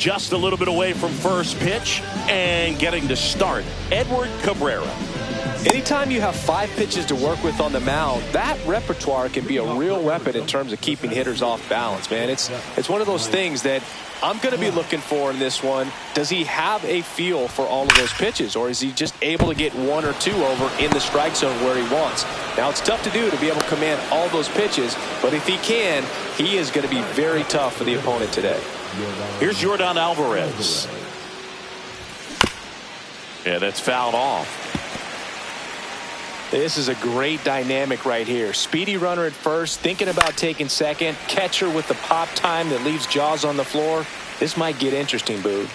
just a little bit away from first pitch and getting to start, Edward Cabrera. Anytime you have 5 pitches to work with on the mound, that repertoire can be a real weapon in terms of keeping hitters off balance, man. It's one of those things that I'm going to be looking for in this one. Does he have a feel for all of those pitches, or is he just able to get 1 or 2 over in the strike zone where he wants? Now, it's tough to do to be able to command all those pitches, but if he can, he is going to be very tough for the opponent today. Here's Yordan Alvarez. Yeah, that's fouled off. This is a great dynamic right here. Speedy runner at first, thinking about taking second. Catcher with the pop time that leaves Jaws on the floor. This might get interesting, Boog.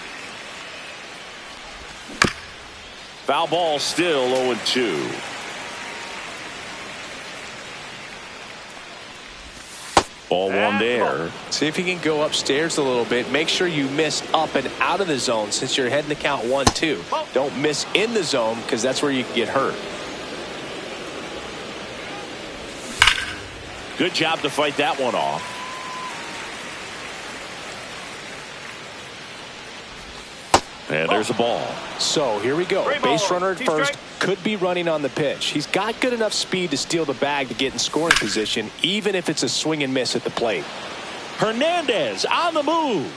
Foul ball, still 0-2. Ball one there. See if he can go upstairs a little bit. Make sure you miss up and out of the zone since you're heading to count 1-2. Don't miss in the zone because that's where you can get hurt. Good job to fight that one off. And there's a ball. So here we go. Base runner at first, could be running on the pitch. He's got good enough speed to steal the bag to get in scoring position, even if it's a swing and miss at the plate. Hernandez on the move.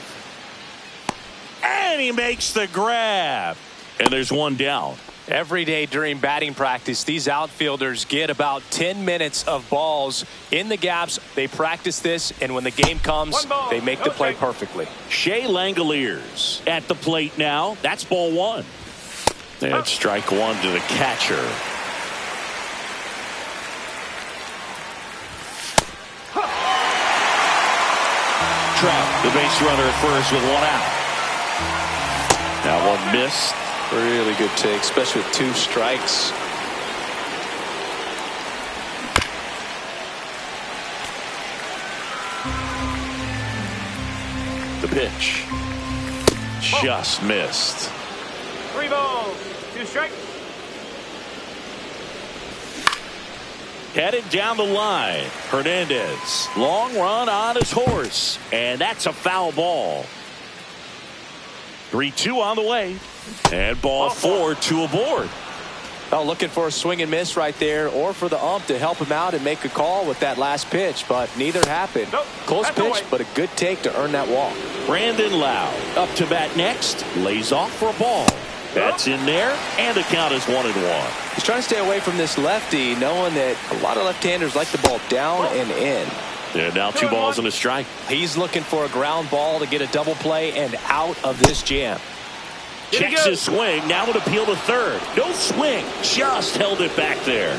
And he makes the grab. And there's one down. Every day during batting practice, these outfielders get about 10 minutes of balls in the gaps. They practice this, and when the game comes, they make the play perfectly. Shea Langoliers at the plate now. That's ball one. And strike one to the catcher. Trout, the base runner at first with 1 out. That one missed. Really good take, especially with 2 strikes. The pitch. Just missed. 3 balls, 2 strikes. Headed down the line. Hernandez. Long run on his horse. And that's a foul ball. 3-2 on the way. And ball 4, 2 aboard. Oh, looking for a swing and miss right there, or for the ump to help him out and make a call with that last pitch, but neither happened. Close pitch, but a good take to earn that walk. Brandon Lowe up to bat next. Lays off for a ball. That's in there, and the count is 1-1. He's trying to stay away from this lefty, knowing that a lot of left-handers like the ball down and in. Yeah, now 2 balls and a strike. He's looking for a ground ball to get a double play and out of this jam. Checks his swing. Now an appeal to third. No swing. Just held it back there.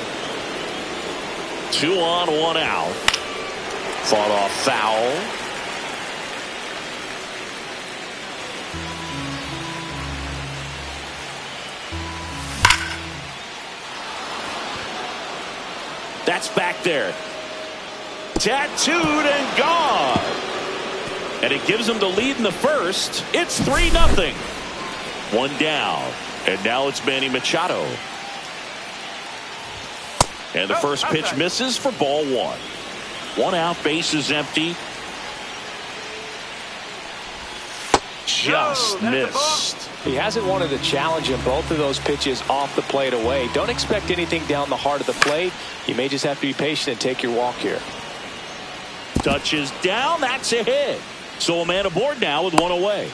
2 on, 1 out. Fought off foul. That's back there. Tattooed and gone. And it gives him the lead in the first. It's 3-0. 1 down. And now it's Manny Machado. And the first pitch misses for ball 1. 1 out, base is empty. Just missed. He hasn't wanted to challenge him both of those pitches off the plate away. Don't expect anything down the heart of the plate. You may just have to be patient and take your walk here. Touches down. That's a hit. So a man aboard now with 1 away.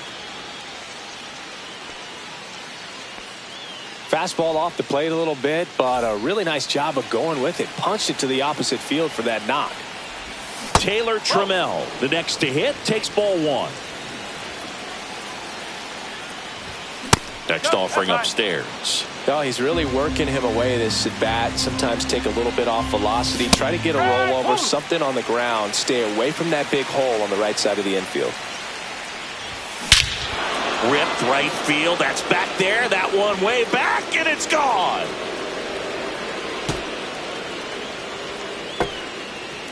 Fastball off the plate a little bit, but a really nice job of going with it. Punched it to the opposite field for that knock. Taylor Trammell, the next to hit, takes ball 1. Next offering upstairs. Oh, he's really working him away this at bat. Sometimes take a little bit off velocity. Try to get a rollover, something on the ground. Stay away from that big hole on the right side of the infield. Ripped right field. That's back there. That one way back, and it's gone.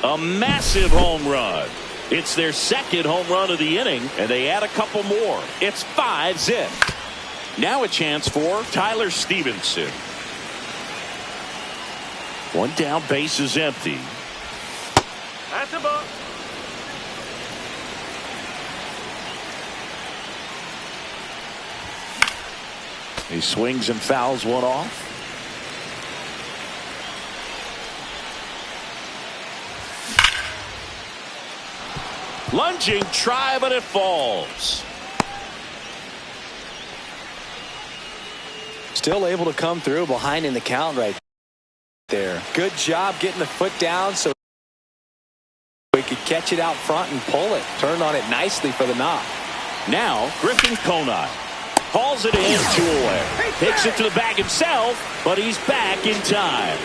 A massive home run. It's their second home run of the inning, and they add a couple more. It's 5-zip. Now a chance for Tyler Stevenson. 1 down, base is empty. That's a ball. He swings and fouls one off. Lunging try, but it falls. Still able to come through behind in the count right there. Good job getting the foot down so we could catch it out front and pull it. Turned on it nicely for the knock. Now Griffin Conine hauls it in, 2 away. Takes it to the bag himself, but he's back in time.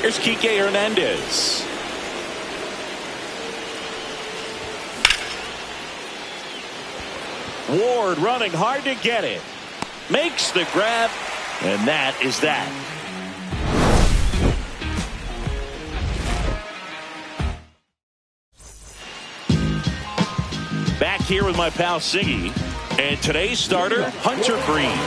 Here's Kike Hernandez. Ward running hard to get it. Makes the grab, and that is that. Back here with my pal Siggy, and today's starter, Hunter Green.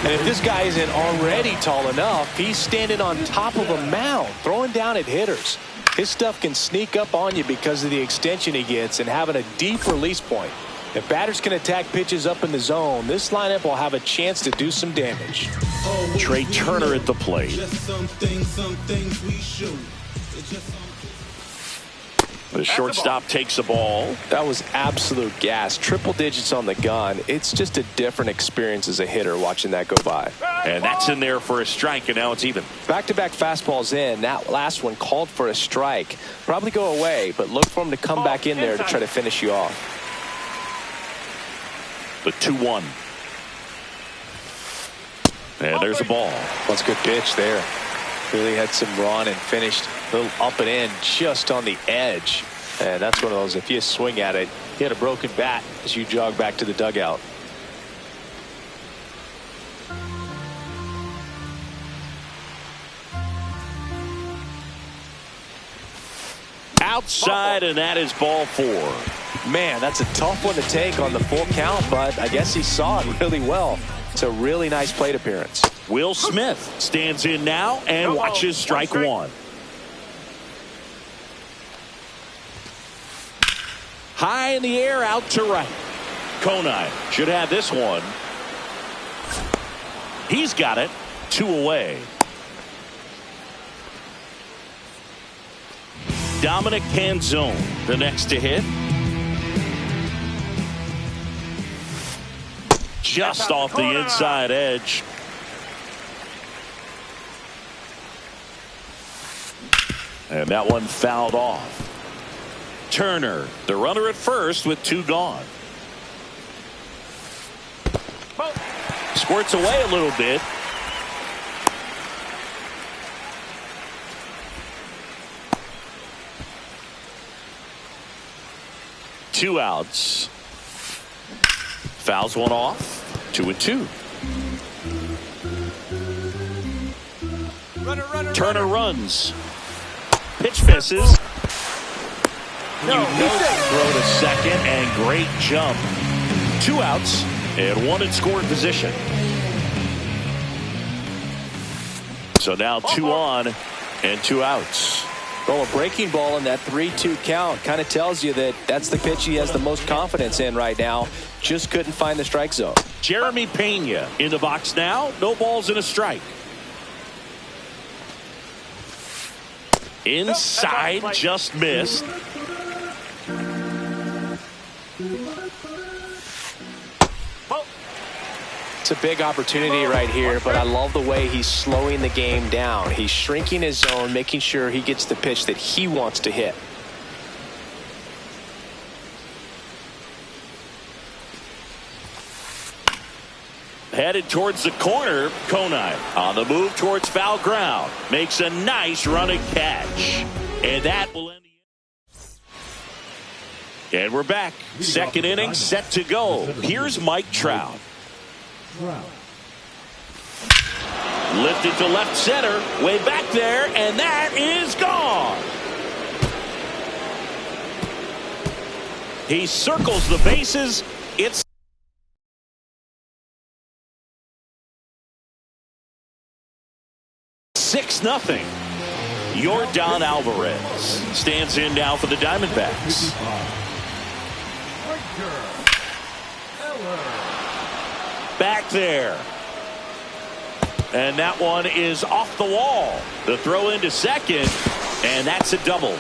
And if this guy isn't already tall enough, he's standing on top of a mound, throwing down at hitters. His stuff can sneak up on you because of the extension he gets and having a deep release point. If batters can attack pitches up in the zone, this lineup will have a chance to do some damage. Trey Turner at the plate. The shortstop takes the ball. That was absolute gas. Triple digits on the gun. It's just a different experience as a hitter watching that go by. And that's in there for a strike, and now it's even. Back-to-back fastballs in. That last one called for a strike. Probably go away, but look for him to come back in there to try to finish you off. The 2-1. And there's a ball. That's a good pitch there. Really had some run and finished a little up and in just on the edge. And that's one of those, if you swing at it, you had a broken bat as you jog back to the dugout. Outside, and that is ball 4. Man, that's a tough one to take on the full count, but I guess he saw it really well. It's a really nice plate appearance. Will Smith stands in now and watches strike 1. High in the air, out to right. Conine should have this one. He's got it. 2 away. Dominic Canzone, the next to hit. Just off the inside edge. And that one fouled off. Turner, the runner at first with 2 gone. Squirts away a little bit. Two outs. Fouls one off. 2-2. Turner runs. Pitch misses. No, throw to second and great jump. 2 outs and 1 in scoring position. So now 2 on and 2 outs. Well, a breaking ball in that 3-2 count kind of tells you that that's the pitch he has the most confidence in right now. Just couldn't find the strike zone. Jeremy Pena in the box now. No balls and a strike. Inside, just missed. It's a big opportunity right here, but I love the way he's slowing the game down. He's shrinking his zone, making sure he gets the pitch that he wants to hit. Headed towards the corner. Conine on the move towards foul ground. Makes a nice running catch. And that will end the inning. And we're back. Second inning set to go. Here's Mike Trout. Lifted to left center. Way back there. And that is gone. He circles the bases. It's 6-0. Yordan Alvarez stands in now for the Diamondbacks. Back there. and that one is off the wall. The throw into second, and that's a double.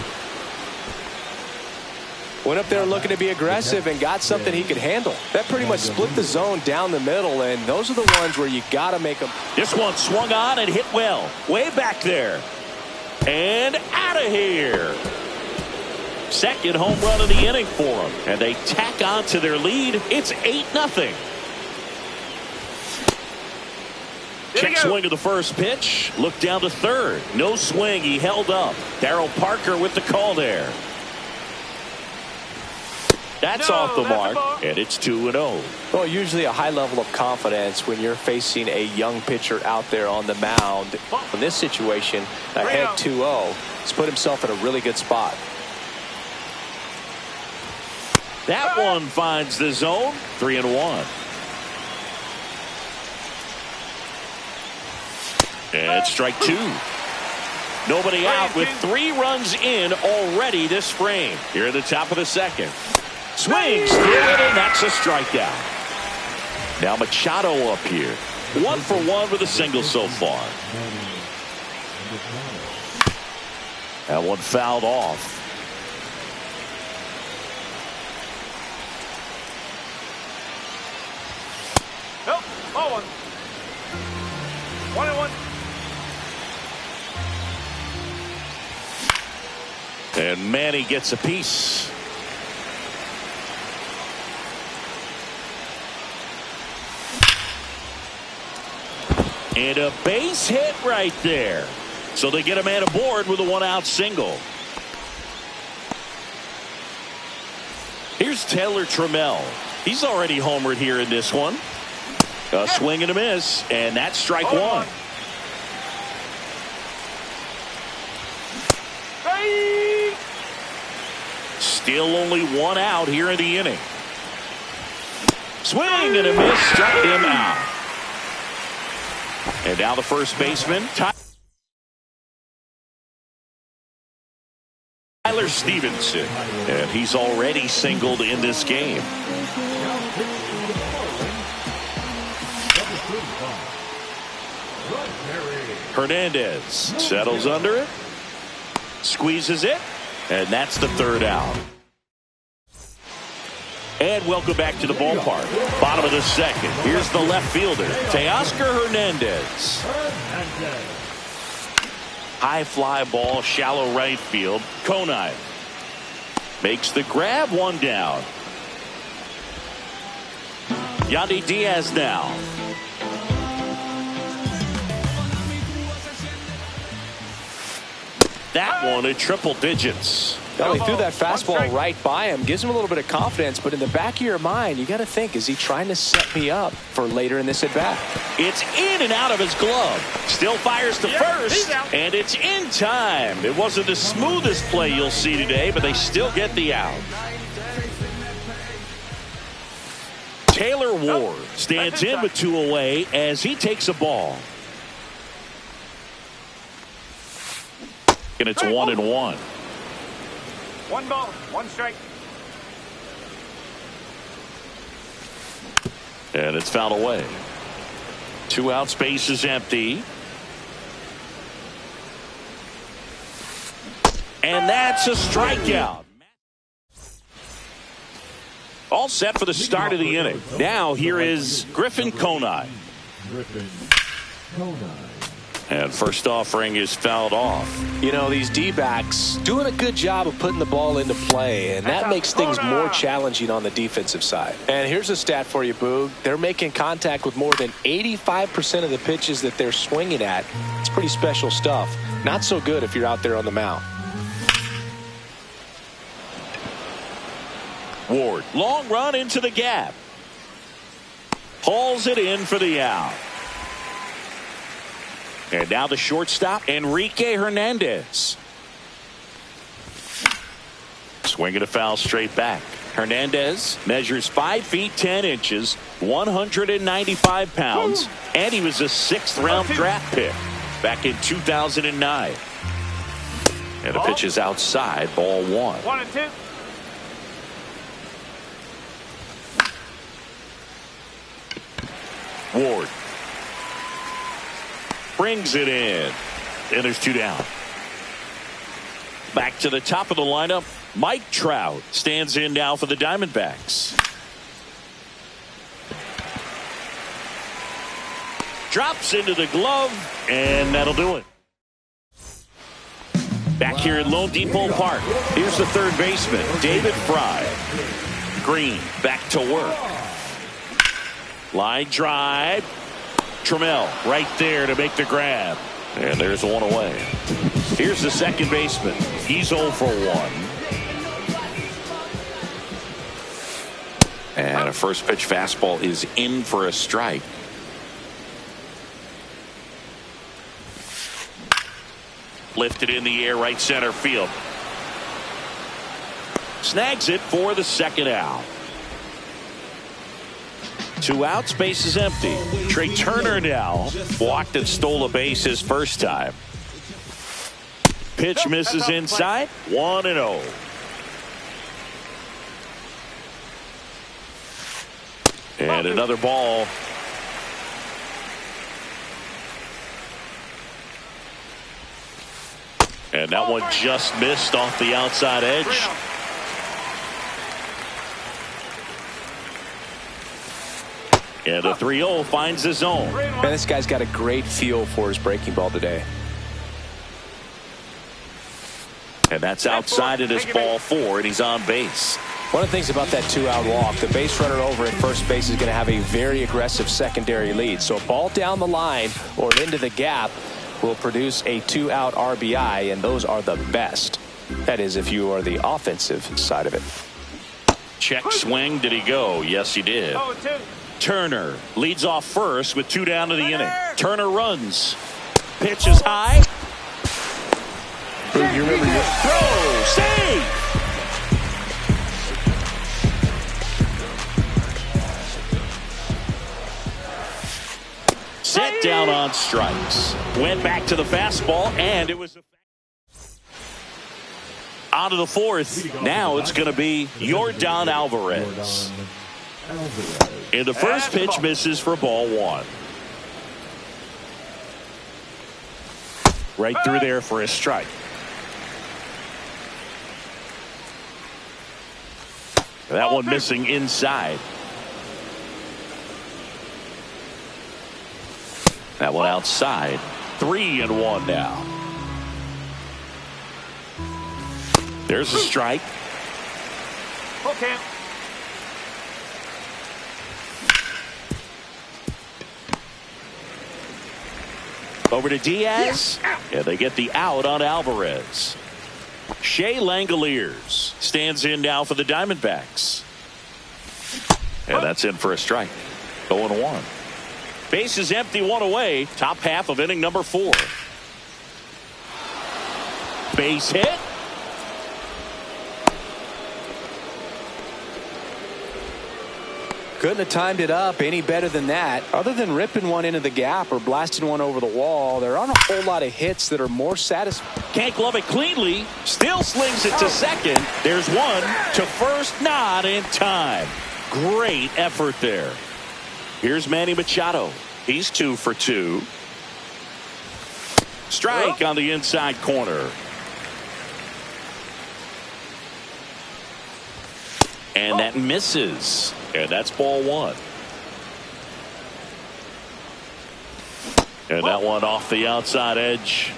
Went up there looking to be aggressive and got something he could handle. That pretty much split the zone down the middle, and those are the ones where you got to make them. This one swung on and hit well. Way back there. And out of here. Second home run of the inning for them. And they tack on to their lead. It's 8-0. Check swing of the first pitch. Look down to third. No swing. He held up. Darryl Parker with the call there. That's off the mark, and it's 2-0. Well, usually a high level of confidence when you're facing a young pitcher out there on the mound. In this situation, ahead 2-0, he's put himself in a really good spot. That one finds the zone. 3-1. And strike two. Nobody out with 3 runs in already this frame. Here at the top of the second. Swings through it, and that's a strikeout. Now Machado up here. 1 for 1 with a single so far. That one fouled off. Nope, ball one. 1-1. And Manny gets a piece. And a base hit right there. So they get a man aboard with a 1-out single. Here's Taylor Trammell. He's already homered here in this one. A swing and a miss, and that's strike one. Still only 1 out here in the inning. Swing and a miss, struck him out. And now the first baseman, Tyler Stevenson. And he's already singled in this game. Hernandez settles under it, squeezes it, and that's the 3rd out. And welcome back to the ballpark. Bottom of the second. Here's the left fielder, Teoscar Hernandez. High fly ball, shallow right field. Konai makes the grab, 1 down. Yandy Diaz now. That one at triple digits. Well, he threw that fastball right by him. Gives him a little bit of confidence, but in the back of your mind, you got to think, is he trying to set me up for later in this at-bat? It's in and out of his glove. Still fires to first, and it's in time. It wasn't the smoothest play you'll see today, but they still get the out. Taylor Ward stands in with 2 away as he takes a ball. And it's 1-1. 1 ball, 1 strike. And it's fouled away. 2 out, space is empty. And that's a strikeout. All set for the start of the inning. Now here is Griffin Konai. And first offering is fouled off. You know, these D-backs doing a good job of putting the ball into play, and that makes things more challenging on the defensive side. And here's a stat for you, Boog. They're making contact with more than 85% of the pitches that they're swinging at. It's pretty special stuff. Not so good if you're out there on the mound. Ward, long run into the gap. Hauls it in for the out. And now the shortstop, Enrique Hernandez. Swinging a foul straight back. Hernandez measures 5 feet 10 inches, 195 pounds, and he was a 6th-round draft pick back in 2009. And the pitch is outside, ball 1. 1-2. Ward. Brings it in. And there's 2 down. Back to the top of the lineup. Mike Trout stands in now for the Diamondbacks. Drops into the glove, and that'll do it. Back here at Lone Depot Park, here's the third baseman, David Fry. Green back to work. Line drive. Trammell right there to make the grab. And there's one away. Here's the second baseman. He's 0 for 1. And a first pitch fastball is in for a strike. Lifted in the air, right center field. Snags it for the second out. 2 outs, base is empty. Trey Turner now walked and stole a base his first time. Pitch misses inside. 1-0. And another ball. And that one just missed off the outside edge. And the 3-0 finds the zone. Man, this guy's got a great feel for his breaking ball today. And that's outside it is ball 4, and he's on base. One of the things about that 2-out walk, the base runner over at first base is going to have a very aggressive secondary lead. So a ball down the line or into the gap will produce a 2-out RBI, and those are the best. That is, if you are the offensive side of it. Check swing. Did he go? Yes, he did. Turner leads off first with 2 down to the inning. Turner runs. Pitch is high. Throw. Save. Set down on strikes. Went back to the fastball, and it was out of the 4th. Now it's going to be Yordan Alvarez. And the first pitch misses for ball 1. Right through there for a strike. That one missing inside. That one outside. 3-1 now. There's a strike. Okay. Over to Diaz. And they get the out on Alvarez. Shea Langoliers stands in now for the Diamondbacks. And that's in for a strike. 0-1. Base is empty, 1 away. Top half of inning number 4. Base hit. Couldn't have timed it up any better than that. Other than ripping one into the gap or blasting one over the wall, there aren't a whole lot of hits that are more satisfying. Can't glove it cleanly. Still slings it to second. There's one to first, not in time. Great effort there. Here's Manny Machado. He's 2 for 2. Strike on the inside corner. And that misses. And that's ball 1. And that one off the outside edge.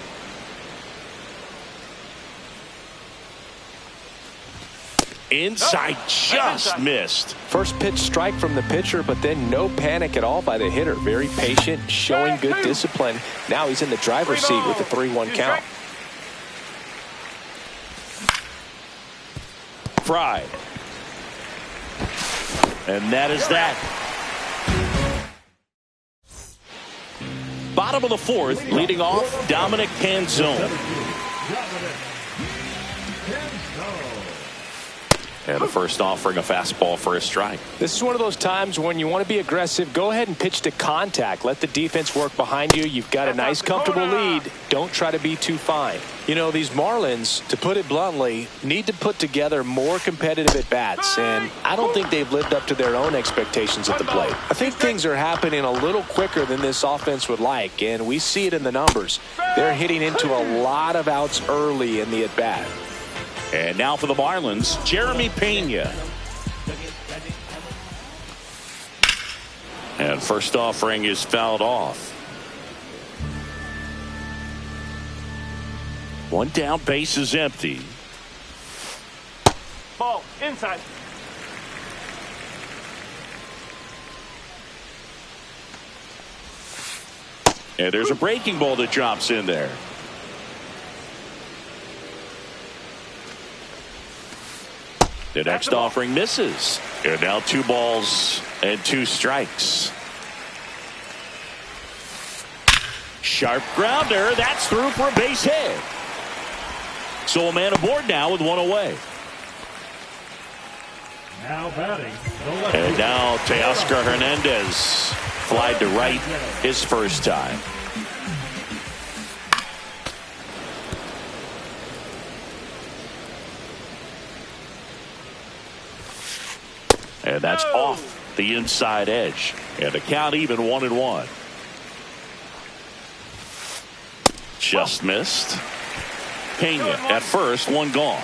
Inside, just missed. First pitch strike from the pitcher, but then no panic at all by the hitter. Very patient, showing good discipline. Now he's in the driver's seat with the 3-1 count. Fry. And that is that. Bottom of the 4th, leading off, Dominic Canzone. And the first offering, a fastball for a strike. This is one of those times when you want to be aggressive. Go ahead and pitch to contact. Let the defense work behind you. You've got a nice, comfortable lead. Don't try to be too fine. You know, these Marlins, to put it bluntly, need to put together more competitive at-bats, and I don't think they've lived up to their own expectations at the plate. I think things are happening a little quicker than this offense would like, and we see it in the numbers. They're hitting into a lot of outs early in the at-bat. And now for the Marlins, Jeremy Pena. And first offering is fouled off. One down, base is empty. Ball inside. And there's a breaking ball that drops in there. The next offering misses. And now 2 balls and 2 strikes. Sharp grounder. That's through for a base hit. So a man aboard now with 1 away. Now batting. And now Teoscar Hernandez flied to right his first time. And that's off the inside edge. And the count even 1-1. Just missed. Pena at first, 1 gone.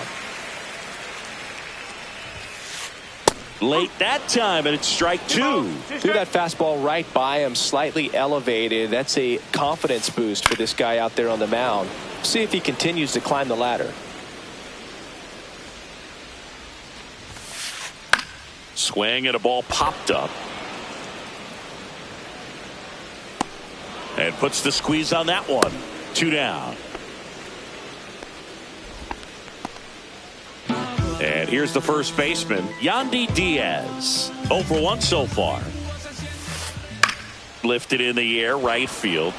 Late that time, and it's strike 2. Threw that fastball right by him, slightly elevated. That's a confidence boost for this guy out there on the mound. See if he continues to climb the ladder. Swing and a ball popped up. And puts the squeeze on that one. 2 down. And here's the first baseman, Yandy Diaz. 0 for 1 so far. Lifted in the air, right field.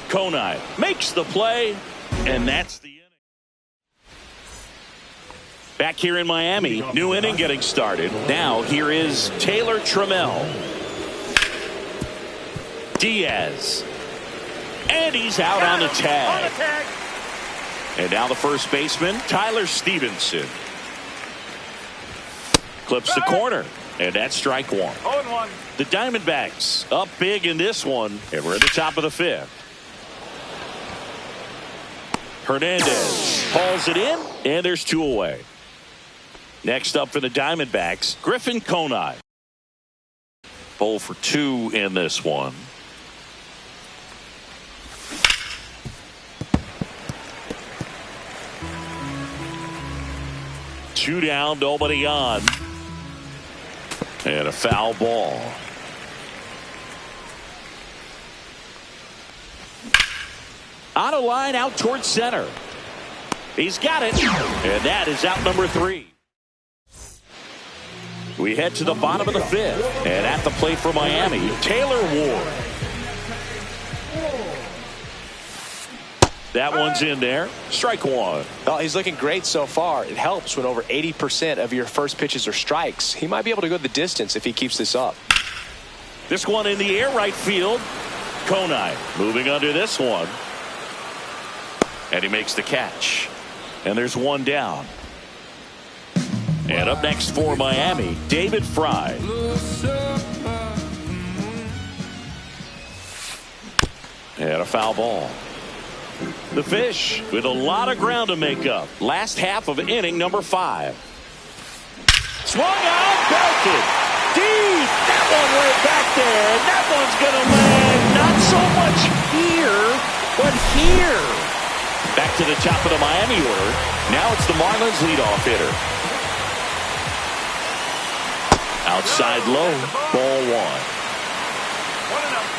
Konai makes the play, and that's the inning. Back here in Miami, new inning getting started. Now here is Taylor Trammell. Diaz. And he's out on the tag. And now the first baseman, Tyler Stevenson. Clips the corner. And that's strike 1. 0-1. The Diamondbacks up big in this one. And we're at the top of the 5th. Hernandez hauls it in. And there's 2 away. Next up for the Diamondbacks, Griffin Konai. 0 for 2 in this one. Two down, nobody on. And a foul ball. On a line out towards center. He's got it. And that is out number 3. We head to the bottom of the 5th. And at the plate for Miami, Taylor Ward. That one's in there. Strike 1. Well, he's looking great so far. It helps when over 80% of your first pitches are strikes. He might be able to go the distance if he keeps this up. This one in the air, right field. Konai moving under this one. And he makes the catch. And there's 1 down. And up next for Miami, David Fry. And a foul ball. The Fish with a lot of ground to make up. Last half of inning number 5. Swung out, belted. Deep. That one right back there. And that one's going to land not so much here, but here. Back to the top of the Miami order. Now it's the Marlins leadoff hitter. Outside low, ball 1. 1-0.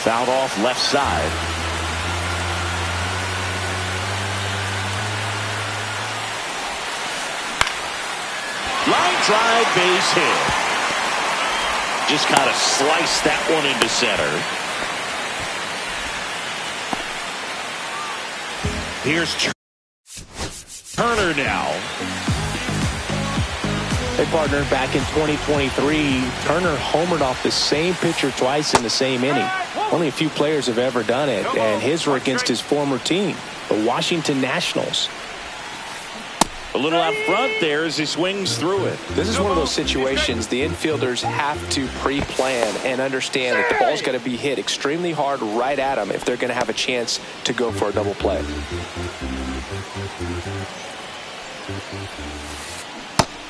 Fouled off left side. Line drive, base hit. Just kind of sliced that one into center. Here's Turner now. Hey, partner, back in 2023, Turner homered off the same pitcher twice in the same inning. Only a few players have ever done it, and his were against his former team, the Washington Nationals. A little out front there as he swings through it. This is one of those situations the infielders have to pre-plan and understand that the ball's got to be hit extremely hard right at them if they're going to have a chance to go for a double play.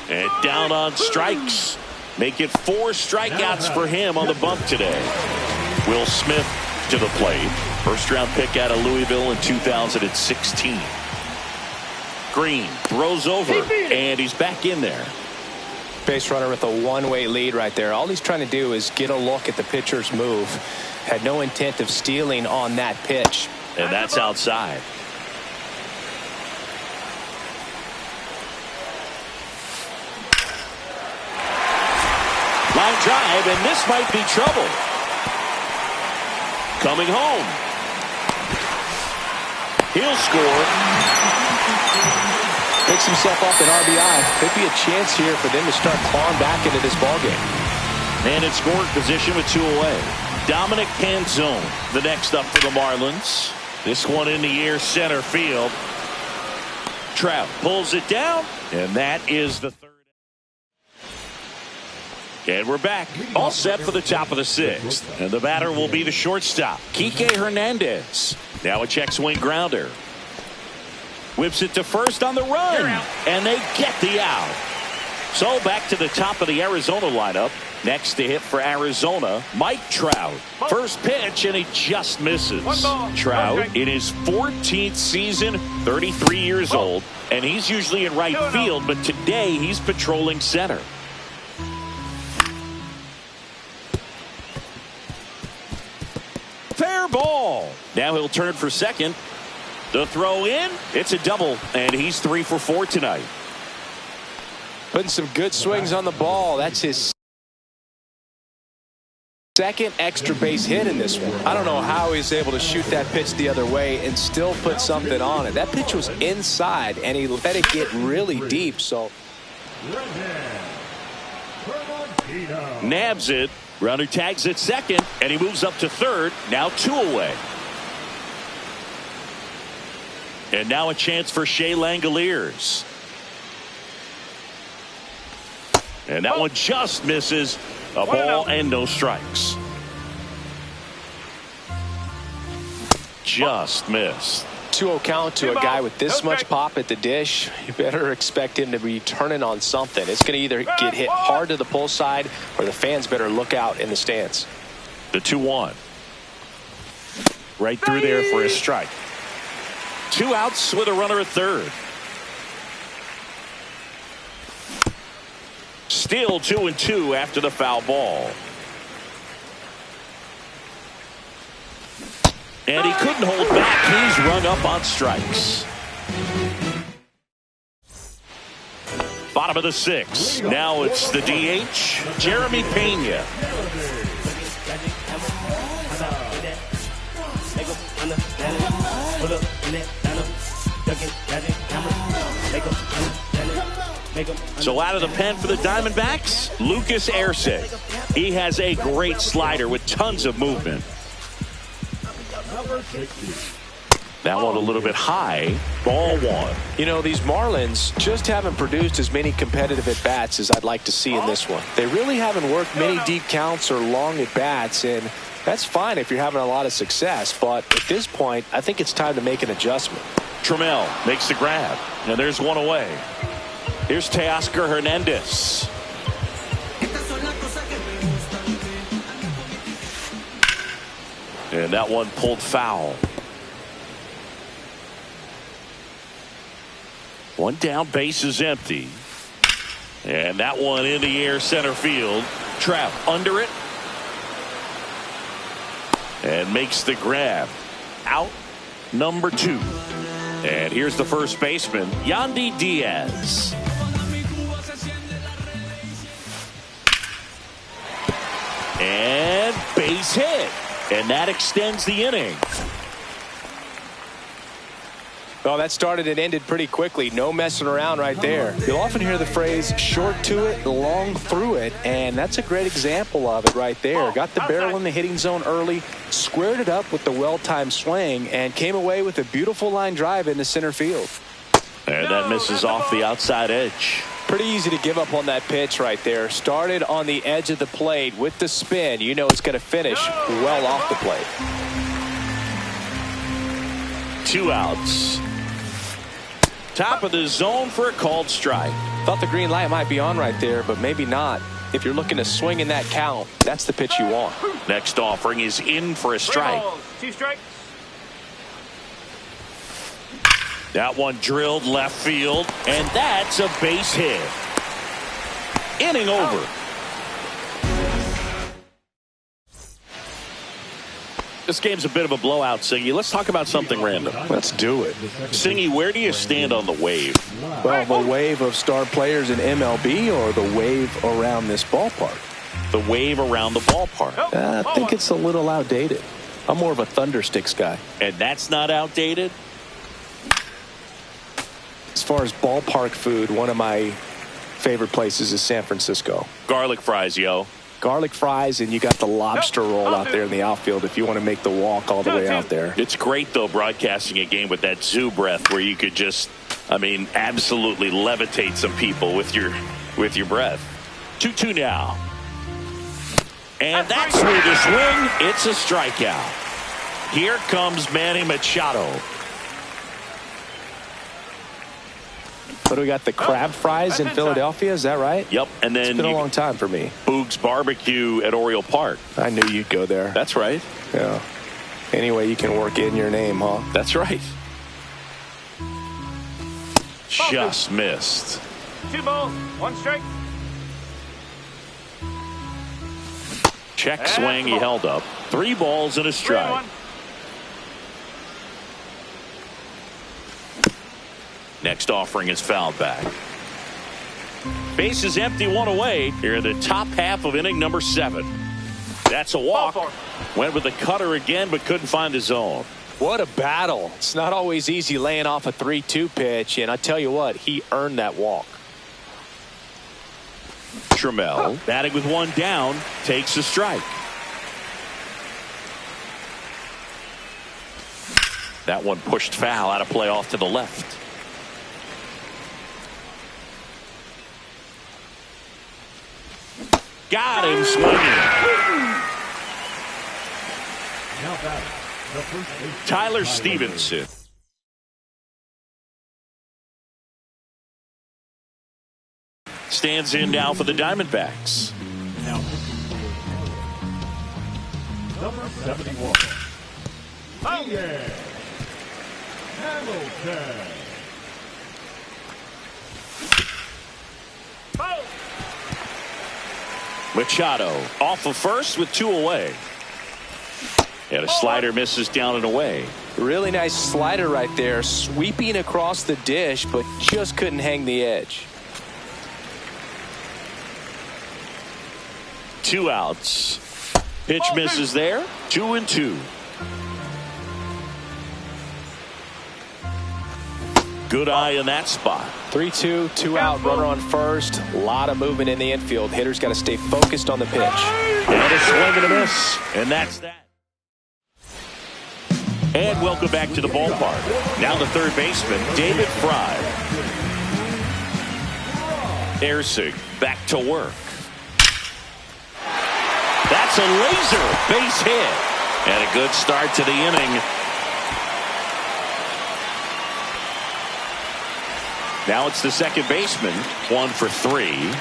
And down on strikes. Make it 4 strikeouts for him on the bump today. Will Smith to the plate. First-round pick out of Louisville in 2016. Green throws over, and he's back in there. Base runner with a one-way lead right there. All he's trying to do is get a look at the pitcher's move. Had no intent of stealing on that pitch. And that's outside. Line drive, and this might be trouble. Coming home. He'll score. Picks himself up an RBI. Could be a chance here for them to start clawing back into this ballgame. And in scoring position with 2 away. Dominic Canzone, the next up for the Marlins. This one in the air center field. Trout pulls it down, and that is the third. And we're back, all set for the top of the 6th. And the batter will be the shortstop, Kike Hernandez. Now a check swing grounder. Whips it to first on the run. And they get the out. So back to the top of the Arizona lineup. Next to hit for Arizona, Mike Trout. First pitch, and he just misses. Trout in his 14th season, 33 years old. And he's usually in right field, but today he's patrolling center. Fair ball. Now he'll turn for second. The throw in. It's a double, and he's 3 for 4 tonight. Putting some good swings on the ball. That's his second extra base hit in this one. I don't know how he's able to shoot that pitch the other way and still put something on it. That pitch was inside, and he let it get really deep. So nabs it. Runner tags at second, and he moves up to third. Now 2 away. And now a chance for Shea Langoliers. And that one just misses. A ball and no strikes. Just missed. 2-0 count to a guy with this much pop at the dish. You better expect him to be turning on something. It's going to either get hit hard to the pull side, or the fans better look out in the stands. The 2-1. Right through there for a strike. 2 outs with a runner at third. Still 2-2 after the foul ball. And he couldn't hold back. He's rung up on strikes. Bottom of the 6th. Now it's the DH, Jeremy Pena. So out of the pen for the Diamondbacks, Lucas Erceg. He has a great slider with tons of movement. That one a little bit high. Ball 1. You know, these Marlins just haven't produced as many competitive at-bats as I'd like to see in this one. They really haven't worked many deep counts or long at-bats, and that's fine if you're having a lot of success. But at this point, I think it's time to make an adjustment. Trammell makes the grab, and there's 1 away. Here's Teoscar Hernandez. And that one pulled foul. 1 down, base is empty. And that one in the air center field. Trout under it. And makes the grab. Out number 2. And here's the first baseman, Yandy Diaz. And base hit. And that extends the inning. Well, that started and ended pretty quickly. No messing around right there. You'll often hear the phrase, short to it, long through it, and that's a great example of it right there. Got the barrel in the hitting zone early, squared it up with the well-timed swing, and came away with a beautiful line drive into center field. And that misses off the outside edge. Pretty easy to give up on that pitch right there. Started on the edge of the plate with the spin. You know it's going to finish well off the plate. 2 outs. Top of the zone for a called strike. Thought the green light might be on right there, but maybe not. If you're looking to swing in that count, that's the pitch you want. Next offering is in for a strike. 2 strikes. That one drilled left field, and that's a base hit. Inning over. This game's a bit of a blowout, Singy. Let's talk about something random. Let's do it. Singy, where do you stand on the wave? Well, the wave of star players in MLB or the wave around this ballpark? The wave around the ballpark. I think it's a little outdated. I'm more of a Thundersticks guy. And that's not outdated? As far as ballpark food, one of my favorite places is San Francisco. Garlic fries, yo. Garlic fries, and you got the lobster roll out there in the outfield if you want to make the walk all the way out there. It's great, though, broadcasting a game with that zoo breath where you could just, absolutely levitate some people with your breath. 2-2 now. And that's through the swing. It's a strikeout. Here comes Manny Machado. What do we got? The crab fries in Philadelphia, is that right? Yep. And then it's been a long time for me. Boog's Barbecue at Oriole Park. I knew you'd go there. That's right. Yeah. Anyway, you can work in your name, huh? That's right. Just missed. 2 balls, 1 strike. Check swing, he held up. 3 balls and a strike. Next offering is fouled back. Base is empty, 1 away. Here in the top half of inning number 7. That's a walk. Went with the cutter again, but couldn't find the zone. What a battle. It's not always easy laying off a 3-2 pitch, and I tell you what, he earned that walk. Trammell, batting with 1 down, takes a strike. That one pushed foul, out of play off to the left. Got him swinging. Tyler Stevenson. Stands in now for the Diamondbacks. Number 71. Hamilton. Machado off of first with 2 away. And a slider misses down and away. Really nice slider right there, sweeping across the dish, but just couldn't hang the edge. 2 outs. Pitch misses there. 2-2. Good eye in that spot. 3-2, 2 out, runner on first. A lot of movement in the infield. Hitters got to stay focused on the pitch. And a swing and a miss. And that's that. And welcome back to the ballpark. Now the third baseman, David Fry. Ersig back to work. That's a laser base hit. And a good start to the inning. Now it's the second baseman, 1 for 3.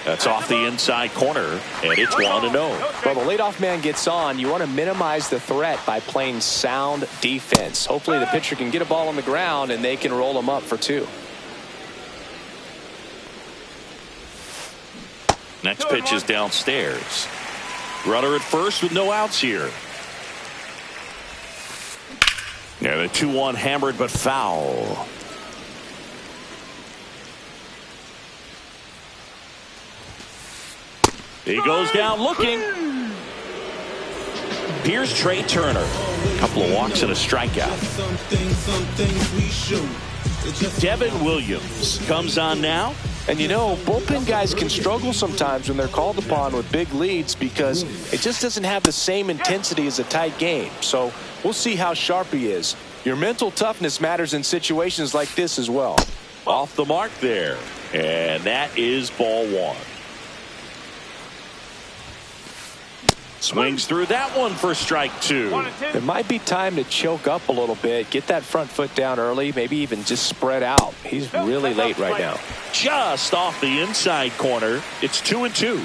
That's off the inside corner, and it's 1-0. Well, the leadoff man gets on. You want to minimize the threat by playing sound defense. Hopefully the pitcher can get a ball on the ground, and they can roll him up for 2. Next pitch is downstairs. Runner at first with no outs here. Yeah, the 2-1 hammered but foul. He goes down looking. Here's Trey Turner. A couple of walks and a strikeout. Devin Williams comes on now. And you know, bullpen guys can struggle sometimes when they're called upon with big leads because it just doesn't have the same intensity as a tight game. So we'll see how sharp he is. Your mental toughness matters in situations like this as well. Off the mark there. And that is ball one. Swings through that one for strike two. It might be time to choke up a little bit, get that front foot down early, maybe even just spread out. He's really late right now. Just off the inside corner. It's 2-2.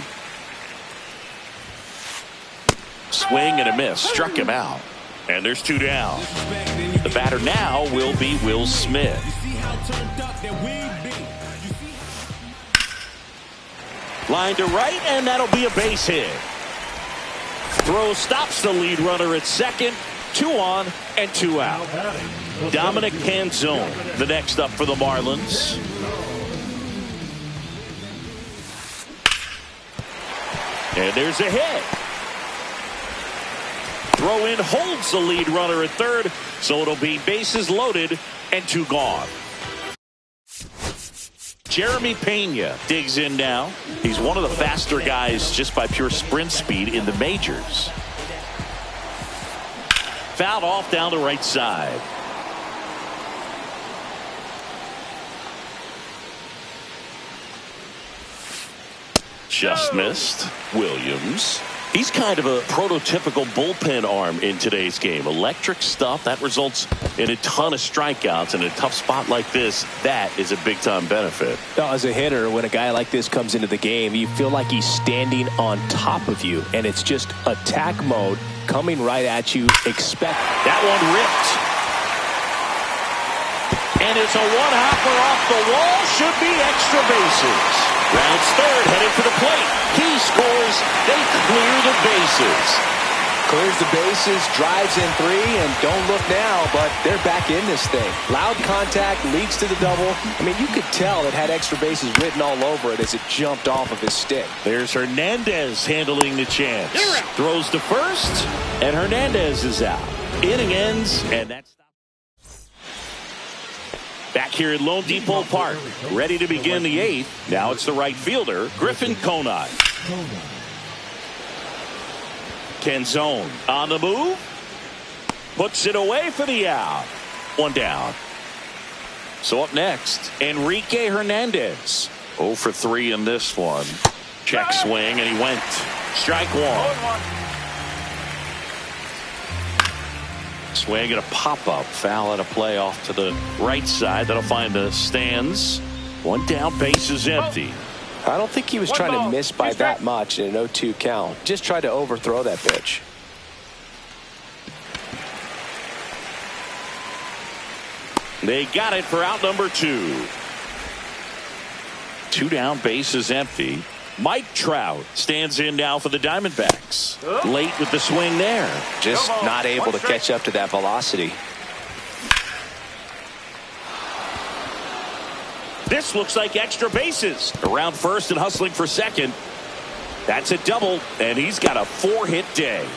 Swing and a miss. Struck him out. And there's two down. The batter now will be Will Smith. Line to right, and that'll be a base hit. Throw stops the lead runner at second. 2 on and 2 out. Dominic Canzone, the next up for the Marlins. And there's a hit. Throw in holds the lead runner at third, so it'll be bases loaded and 2 gone. Jeremy Pena digs in now. He's one of the faster guys just by pure sprint speed in the majors. Fouled off down the right side. Just missed. Williams. He's kind of a prototypical bullpen arm in today's game. Electric stuff that results in a ton of strikeouts. In a tough spot like this, that is a big-time benefit. Now, as a hitter, when a guy like this comes into the game, you feel like he's standing on top of you, and it's just attack mode coming right at you. Expect that one ripped. And it's a one-hopper off the wall. Should be extra bases. Rounds third, headed for the plate. He scores. They clear the bases. Clears the bases, drives in 3, and don't look now, but they're back in this thing. Loud contact, leads to the double. I mean, you could tell it had extra bases written all over it as it jumped off of his stick. There's Hernandez handling the chance. Throws to first, and Hernandez is out. Inning ends, and that's back here at Lone Depot Park, ready to begin the 8th. Now it's the right fielder, Griffin Conine. Canzone on the move. Puts it away for the out. 1 down. So up next, Enrique Hernandez. 0 for 3 in this one. Check swing, and he went. Strike 1. Swing and a pop-up. Foul at a play off to the right side. That'll find the stands. 1 down, base is empty. I don't think he was trying to miss by that much in an 0-2 count. Just tried to overthrow that pitch. They got it for out number 2. 2 down, base is empty. Mike Trout stands in now for the Diamondbacks. Late with the swing there. Just not able to catch up to that velocity. This looks like extra bases. Around first and hustling for second. That's a double, and he's got a 4-hit day.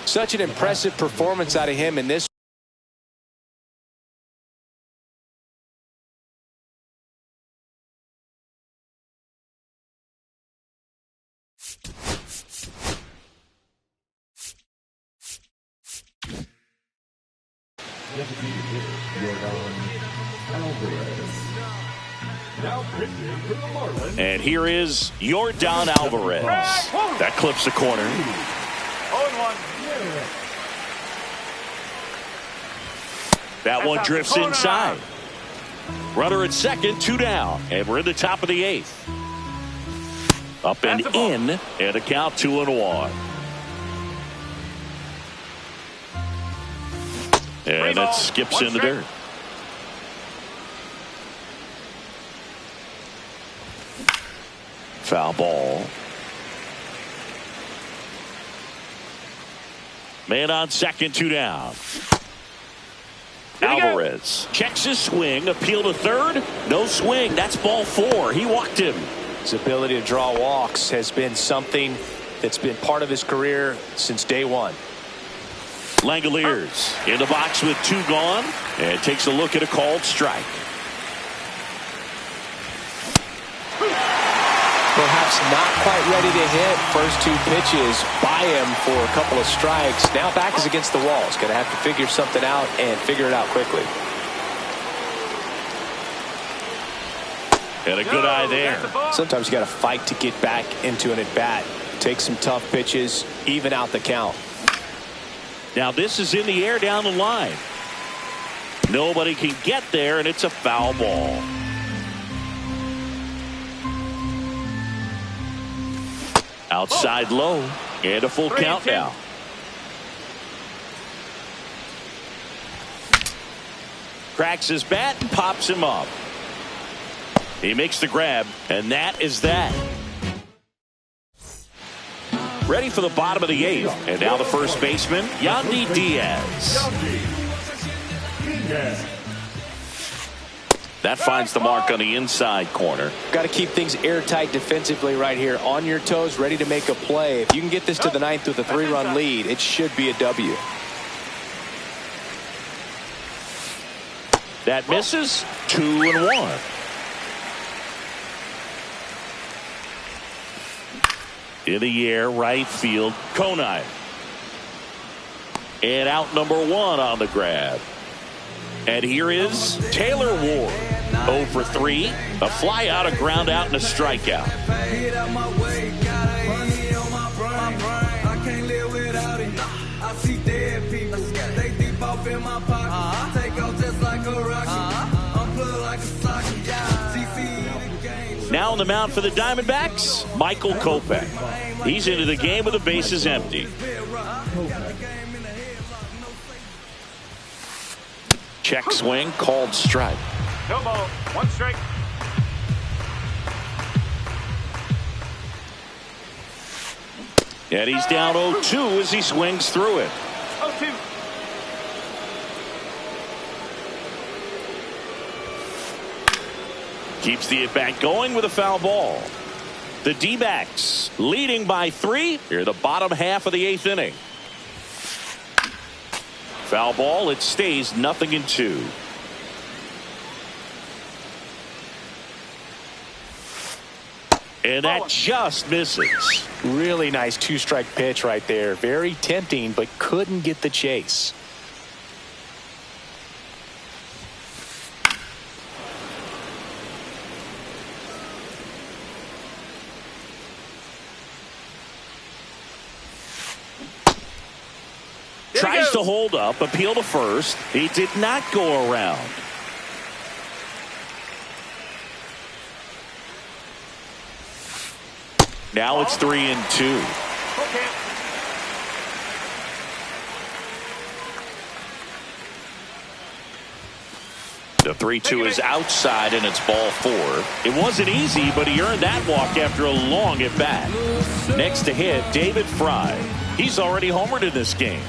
Such an impressive performance out of him in this. And here is Yordan Alvarez. That clips the corner. 0-1. That one drifts inside. Runner at second, 2 down. And we're in the top of the 8th. Up and in, and a count 2-1. And it skips in the dirt. Foul ball. Man on second, 2 down. Alvarez checks his swing, appeal to third. No swing. That's ball 4. He walked him. His ability to draw walks has been something that's been part of his career since day one. Langoliers in the box with 2 gone, and takes a look at a called strike. Perhaps not quite ready to hit. First 2 pitches by him for a couple of strikes. Now back is against the wall. He's going to have to figure something out and figure it out quickly. And a good eye there. Sometimes you got to fight to get back into an at-bat. Take some tough pitches, even out the count. Now this is in the air down the line. Nobody can get there, and it's a foul ball. Outside low, and a full count now. Cracks his bat and pops him up. He makes the grab, and that is that. Ready for the bottom of the 8th, and now the first baseman, Yandy Diaz. That finds the mark on the inside corner. Got to keep things airtight defensively right here. On your toes, ready to make a play. If you can get this to the 9th with a 3-run lead, it should be a W. That misses. 2-1. In the air, right field, Conine. And out number 1 on the grab. And here is Taylor Ward. 0 for 3. A fly out, a ground out, and a strikeout. Now on the mound for the Diamondbacks, Michael Kopech. He's into the game with the bases empty. Check swing, called strike. No ball, 1 strike. And he's down 0-2 as he swings through it. 0-2. Keeps the at-bat going with a foul ball. The D-backs leading by 3 here the bottom half of the 8th inning. Foul ball, it stays 0-2. And that just misses. Really nice 2-strike pitch right there. Very tempting, but couldn't get the chase. Tries to hold up, appeal to first. He did not go around. Now it's 3-2. Okay. The 3-2 is outside, and it's ball 4. It wasn't easy, but he earned that walk after a long at bat. Next to hit, David Fry. He's already homered in this game.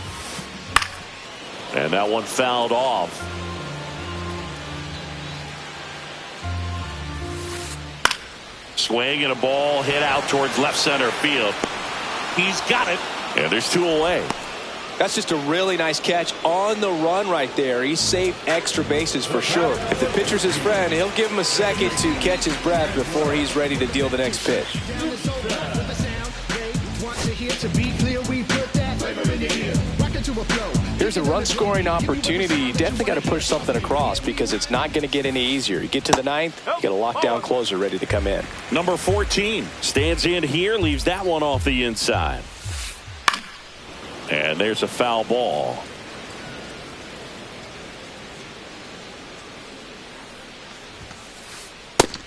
And that one fouled off. Swing and a ball hit out towards left center field. He's got it. And there's 2 away. That's just a really nice catch on the run right there. He saved extra bases for sure. If the pitcher's his friend, he'll give him a second to catch his breath before he's ready to deal the next pitch. Here's a run-scoring opportunity. You definitely got to push something across because it's not going to get any easier. You get to the 9th, you got a lockdown closer ready to come in. Number 14 stands in here, leaves that one off the inside. And there's a foul ball.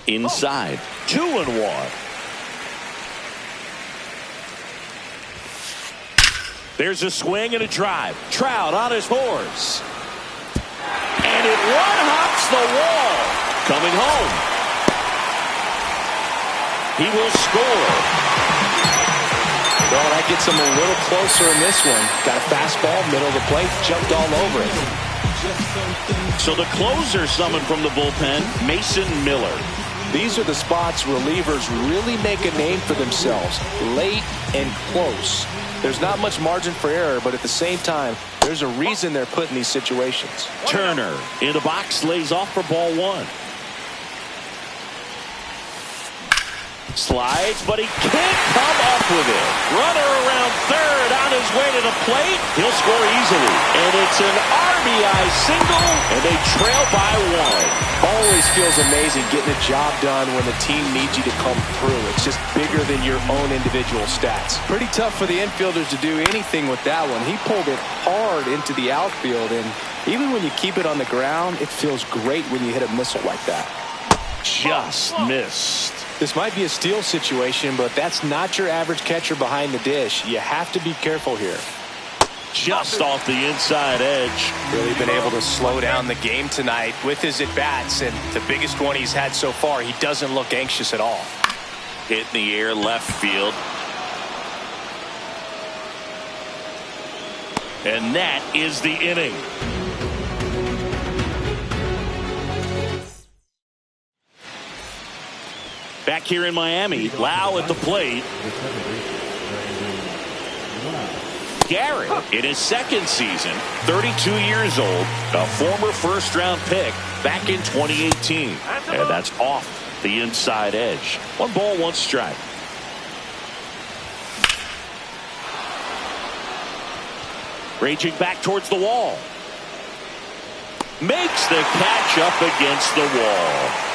Inside, 2-1. There's a swing and a drive. Trout on his horse. And it one-hops the wall. Coming home. He will score. Well, that gets him a little closer in this one. Got a fastball, middle of the plate, jumped all over it. So the closer summoned from the bullpen, Mason Miller. These are the spots relievers really make a name for themselves, late and close. There's not much margin for error, but at the same time, there's a reason they're put in these situations. Turner in the box, lays off for ball one. Slides, but he can't come up with it. Runner around third on his way to the plate. He'll score easily. And it's an RBI single, and they trail by one. Always feels amazing getting a job done when the team needs you to come through. It's just bigger than your own individual stats. Pretty tough for the infielders to do anything with that one. He pulled it hard into the outfield, and even when you keep it on the ground, it feels great when you hit a missile like that. Just missed. This might be a steal situation, but that's not your average catcher behind the dish. You have to be careful here. Just off the inside edge. Really been able to slow down the game tonight with his at-bats, and the biggest one he's had so far, he doesn't look anxious at all. Hit in the air, left field. And that is the inning. Back here in Miami, Lau at the plate. Garrett in his second season, 32 years old, a former first-round pick back in 2018. And that's off the inside edge. 1 ball, 1 strike. Raging back towards the wall. Makes the catch up against the wall.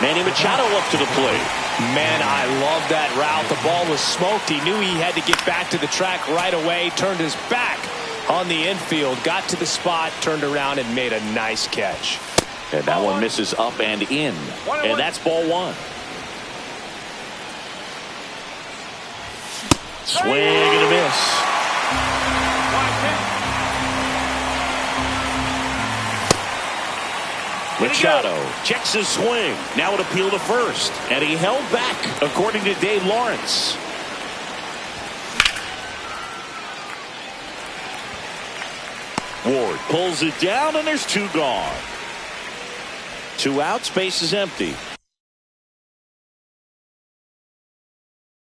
Manny Machado up to the plate. Man, I love that route. The ball was smoked. He knew he had to get back to the track right away. Turned his back on the infield. Got to the spot, turned around, and made a nice catch. And that one misses up and in. And that's ball one. Swing and a miss. Machado checks his swing. Now an appeal to first. And he held back, according to Dave Lawrence. Ward pulls it down, and there's 2 gone. 2 outs, base is empty.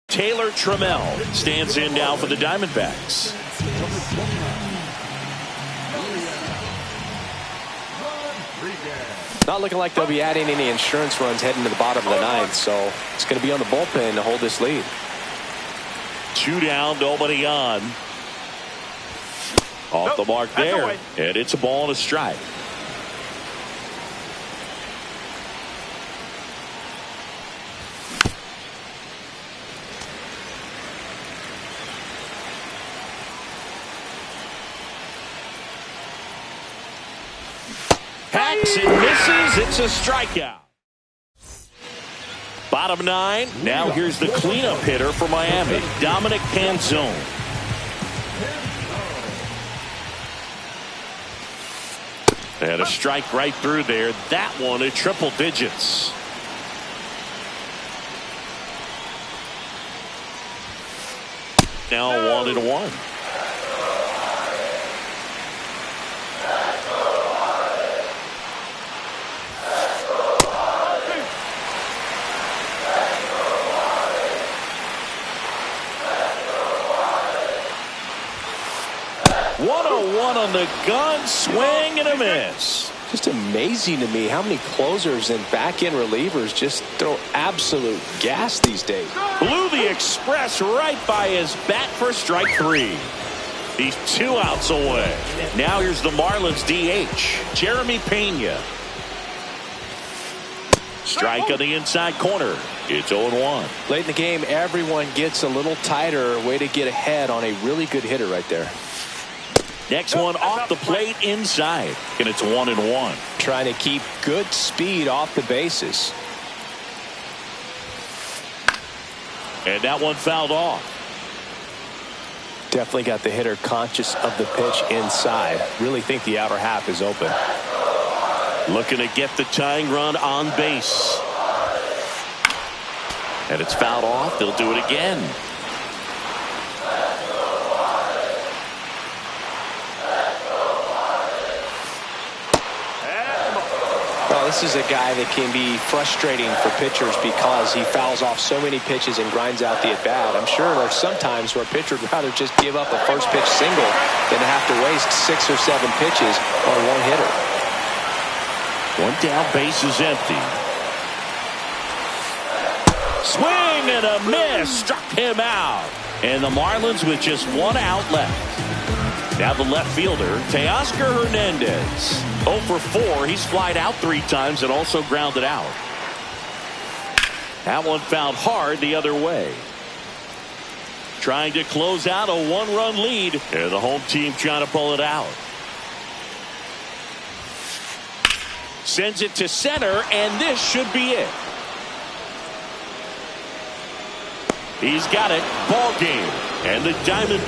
Taylor Trammell stands in now for the Diamondbacks. Not looking like they'll be adding any insurance runs heading to the bottom of the 9th, so it's going to be on the bullpen to hold this lead. 2 down, nobody on. Off the mark there, and it's a ball and a strike. Hacks and misses. It's a strikeout. Bottom 9. Now here's the cleanup hitter for Miami, Dominic Panzone. And a strike right through there. That one at triple digits. Now 1-1. On the gun, swing and a miss. Just amazing to me how many closers and back-end relievers just throw absolute gas these days. Blew the express right by his bat for strike 3. He's 2 outs away. Now here's the Marlins DH, Jeremy Pena. Strike on the inside corner. It's 0-1. Late in the game, everyone gets a little tighter. Way to get ahead on a really good hitter right there. Next one off the plate inside, and it's 1-1. Trying to keep good speed off the bases. And that one fouled off. Definitely got the hitter conscious of the pitch inside. Really think the outer half is open. Looking to get the tying run on base. And it's fouled off. They'll do it again. this is a guy that can be frustrating for pitchers because he fouls off so many pitches and grinds out the at-bat. I'm sure there's some times where a pitcher would rather just give up a first pitch single than to have to waste 6 or 7 pitches on one hitter. One down, base is empty. Swing and a miss, struck him out. And the Marlins with just 1 out left. Now the left fielder, Teoscar Hernandez. 0 for 4. He's flied out 3 times and also grounded out. That one fouled hard the other way. Trying to close out a 1-run lead. And the home team trying to pull it out. Sends it to center, and this should be it. He's got it. Ball game. And the Diamondbacks